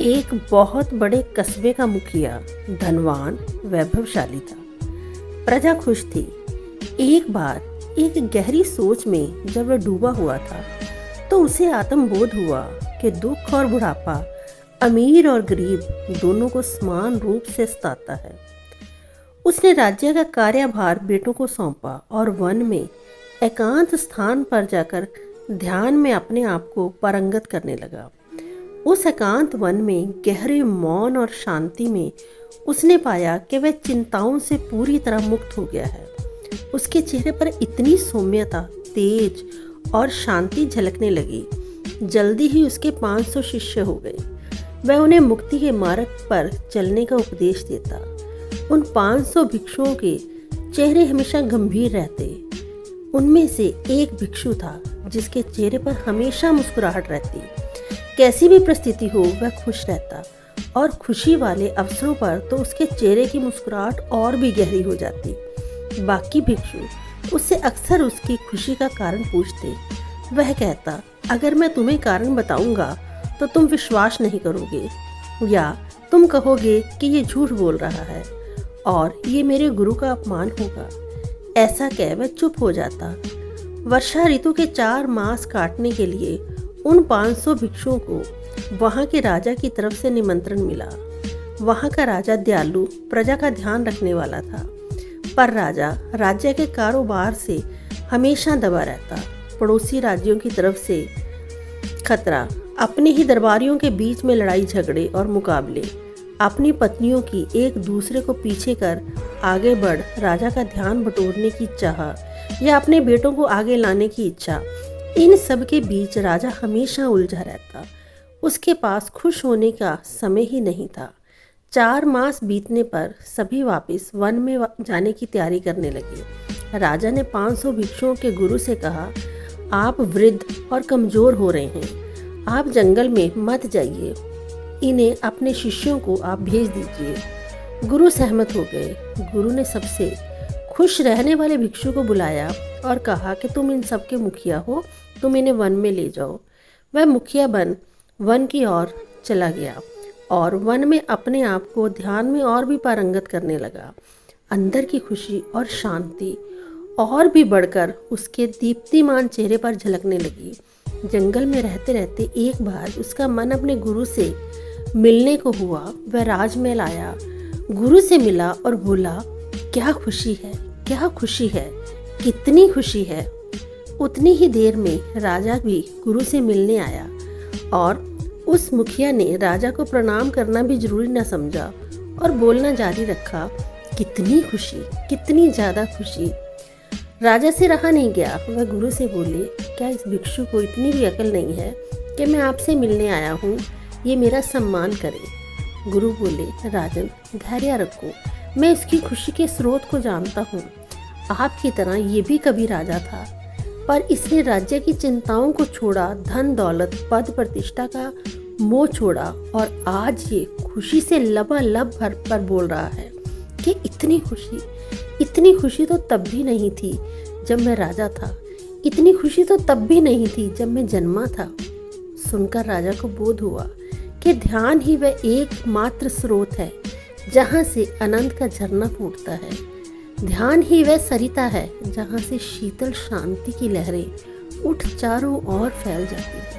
एक बहुत बड़े कस्बे का मुखिया धनवान वैभवशाली था। प्रजा खुश थी। एक बार एक गहरी सोच में जब वह डूबा हुआ था तो उसे आत्मबोध हुआ कि दुख और बुढ़ापा अमीर और गरीब दोनों को समान रूप से सताता है। उसने राज्य का कार्यभार बेटों को सौंपा और वन में एकांत स्थान पर जाकर ध्यान में अपने आप को पारंगत करने लगा। उस एकांत वन में गहरे मौन और शांति में उसने पाया कि वह चिंताओं से पूरी तरह मुक्त हो गया है। उसके चेहरे पर इतनी सौम्यता, तेज और शांति झलकने लगी। जल्दी ही उसके 500 शिष्य हो गए। वह उन्हें मुक्ति के मार्ग पर चलने का उपदेश देता। उन 500 भिक्षुओं के चेहरे हमेशा गंभीर रहते। उनमें से एक भिक्षु था जिसके चेहरे पर हमेशा मुस्कुराहट रहती। कैसी भी परिस्थिति हो वह खुश रहता और खुशी वाले अवसरों पर तो उसके चेहरे की मुस्कुराहट और भी गहरी हो जाती। बाकी भिक्षु उससे अक्सर उसकी खुशी का कारण पूछते। वह कहता, अगर मैं तुम्हें कारण बताऊंगा तो तुम विश्वास नहीं करोगे या तुम कहोगे कि ये झूठ बोल रहा है और ये मेरे गुरु का अपमान होगा। ऐसा कह वह चुप हो जाता। वर्षा ऋतु के 4 मास काटने के लिए उन 500 भिक्षुओं को वहां के राजा की तरफ से निमंत्रण मिला। वहां का राजा दयालु, प्रजा का ध्यान रखने वाला था, पर राजा राज्य के कारोबार से हमेशा दबा रहता। पड़ोसी राज्यों की तरफ से खतरा, अपने ही दरबारियों के बीच में लड़ाई झगड़े और मुकाबले, अपनी पत्नियों की एक दूसरे को पीछे कर आगे बढ़ राजा का ध्यान बटोरने की चाह या अपने बेटों को आगे लाने की इच्छा, इन सब के बीच राजा हमेशा उलझा रहता। उसके पास खुश होने का समय ही नहीं था। 4 मास बीतने पर सभी वापस वन में जाने की तैयारी करने लगे। राजा ने 500 भिक्षुओं के गुरु से कहा, आप वृद्ध और कमजोर हो रहे हैं, आप जंगल में मत जाइए, इन्हें अपने शिष्यों को आप भेज दीजिए। गुरु सहमत हो गए। गुरु ने सबसे खुश रहने वाले भिक्षु को बुलाया और कहा कि तुम इन सब के मुखिया हो, तुम इन्हें वन में ले जाओ। वह मुखिया बन वन की ओर चला गया और वन में अपने आप को ध्यान में और भी पारंगत करने लगा। अंदर की खुशी और शांति और भी बढ़कर उसके दीप्तिमान चेहरे पर झलकने लगी। जंगल में रहते रहते एक बार उसका मन अपने गुरु से मिलने को हुआ। वह राजमहल आया, गुरु से मिला और बोला, क्या खुशी है, क्या खुशी है, कितनी खुशी है। उतनी ही देर में राजा भी गुरु से मिलने आया और उस मुखिया ने राजा को प्रणाम करना भी जरूरी न समझा और बोलना जारी रखा, कितनी खुशी, कितनी ज़्यादा खुशी। राजा से रहा नहीं गया। वह गुरु से बोले, क्या इस भिक्षु को इतनी भी अकल नहीं है कि मैं आपसे मिलने आया हूँ, ये मेरा सम्मान करे। गुरु बोले, राजन धैर्य रखो, मैं इसकी खुशी के स्रोत को जानता हूँ। आपकी तरह ये भी कभी राजा था, पर इसने राज्य की चिंताओं को छोड़ा, धन दौलत पद प्रतिष्ठा का मोह छोड़ा और आज ये खुशी से लबालब भर पर बोल रहा है कि इतनी खुशी तो तब भी नहीं थी जब मैं राजा था, इतनी खुशी तो तब भी नहीं थी जब मैं जन्मा था। सुनकर राजा को बोध हुआ कि ध्यान ही वह एकमात्र स्रोत है जहाँ से अनंत का झरना फूटता है। ध्यान ही वह सरिता है जहाँ से शीतल शांति की लहरें उठ चारों ओर फैल जाती है।